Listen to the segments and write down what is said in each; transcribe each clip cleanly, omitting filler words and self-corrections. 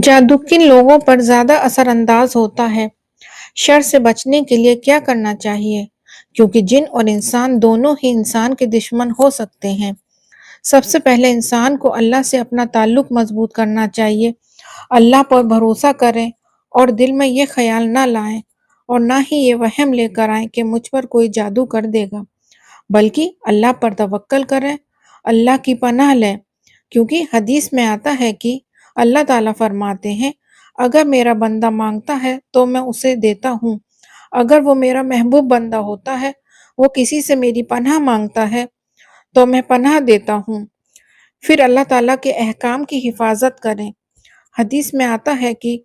جادو کن لوگوں پر زیادہ اثر انداز ہوتا ہے؟ شر سے بچنے کے لیے کیا کرنا چاہیے؟ کیونکہ جن اور انسان دونوں ہی انسان کے دشمن ہو سکتے ہیں۔ سب سے پہلے انسان کو اللہ سے اپنا تعلق مضبوط کرنا چاہیے۔ اللہ پر بھروسہ کریں اور دل میں یہ خیال نہ لائیں اور نہ ہی یہ وہم لے کر آئیں کہ مجھ پر کوئی جادو کر دے گا، بلکہ اللہ پر توکل کریں، اللہ کی پناہ لیں، کیونکہ حدیث میں آتا ہے کہ اللہ تعالیٰ فرماتے ہیں، اگر میرا بندہ مانگتا ہے تو میں اسے دیتا ہوں، اگر وہ میرا محبوب بندہ ہوتا ہے، وہ کسی سے میری پناہ مانگتا ہے تو میں پناہ دیتا ہوں۔ پھر اللہ تعالیٰ کے احکام کی حفاظت کریں۔ حدیث میں آتا ہے کہ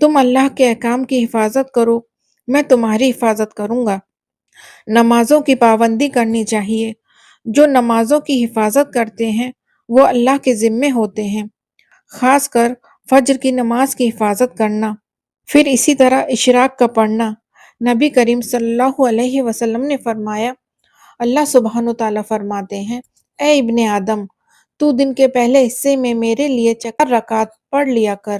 تم اللہ کے احکام کی حفاظت کرو، میں تمہاری حفاظت کروں گا۔ نمازوں کی پابندی کرنی چاہیے۔ جو نمازوں کی حفاظت کرتے ہیں وہ اللہ کے ذمے ہوتے ہیں، خاص کر فجر کی نماز کی حفاظت کرنا۔ پھر اسی طرح اشراق کا پڑھنا۔ نبی کریم صلی اللہ علیہ وسلم نے فرمایا، اللہ سبحانہ تعالیٰ فرماتے ہیں، اے ابن آدم، تو دن کے پہلے حصے میں میرے لیے 4 رکعت پڑھ لیا کر،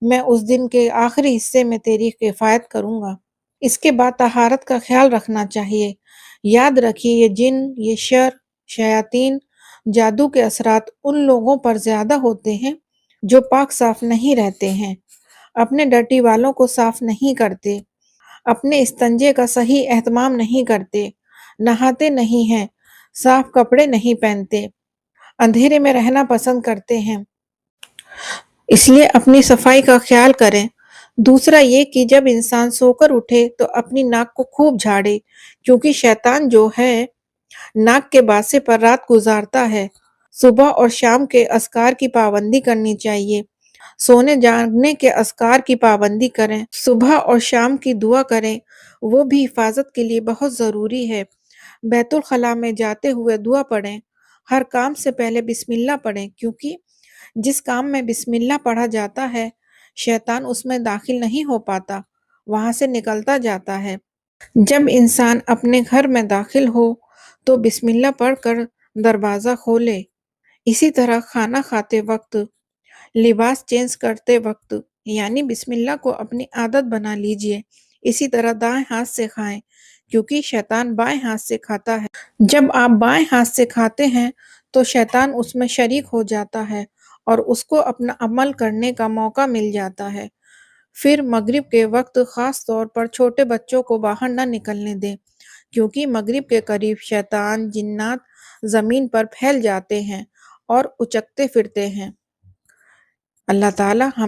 میں اس دن کے آخری حصے میں تیری کفایت کروں گا۔ اس کے بعد طہارت کا خیال رکھنا چاہیے۔ یاد رکھیے، یہ جن، یہ شر، شیاطین، جادو کے اثرات ان لوگوں پر زیادہ ہوتے ہیں جو پاک صاف نہیں رہتے ہیں، اپنے ڈرٹی والوں کو صاف نہیں کرتے، اپنے استنجے کا صحیح اہتمام نہیں کرتے، نہاتے نہیں ہیں، صاف کپڑے نہیں پہنتے، اندھیرے میں رہنا پسند کرتے ہیں۔ اس لیے اپنی صفائی کا خیال کریں۔ دوسرا یہ کہ جب انسان سو کر اٹھے تو اپنی ناک کو خوب جھاڑے، کیونکہ شیطان جو ہے ناک کے باسے پر رات گزارتا ہے۔ صبح اور شام کے اذکار کی پابندی کرنی چاہیے۔ سونے جاگنے کے اذکار کی پابندی کریں، صبح اور شام کی دعا کریں، وہ بھی حفاظت کے لیے بہت ضروری ہے۔ بیت الخلاء میں جاتے ہوئے دعا پڑھیں، ہر کام سے پہلے بسم اللہ پڑھیں، کیونکہ جس کام میں بسم اللہ پڑھا جاتا ہے شیطان اس میں داخل نہیں ہو پاتا، وہاں سے نکلتا جاتا ہے۔ جب انسان اپنے گھر میں داخل ہو تو بسم اللہ پڑھ کر دروازہ کھولے۔ اسی طرح کھانا کھاتے وقت، لباس چینج کرتے وقت، یعنی بسم اللہ کو اپنی عادت بنا لیجئے۔ اسی طرح دائیں ہاتھ سے کھائیں، کیونکہ شیطان بائیں ہاتھ سے کھاتا ہے۔ جب آپ بائیں ہاتھ سے کھاتے ہیں تو شیطان اس میں شریک ہو جاتا ہے اور اس کو اپنا عمل کرنے کا موقع مل جاتا ہے۔ پھر مغرب کے وقت خاص طور پر چھوٹے بچوں کو باہر نہ نکلنے دیں، کیونکہ مغرب کے قریب شیطان، جنات زمین پر پھیل جاتے ہیں اور اچکتے پھرتے ہیں۔ اللہ تعالیٰ ہم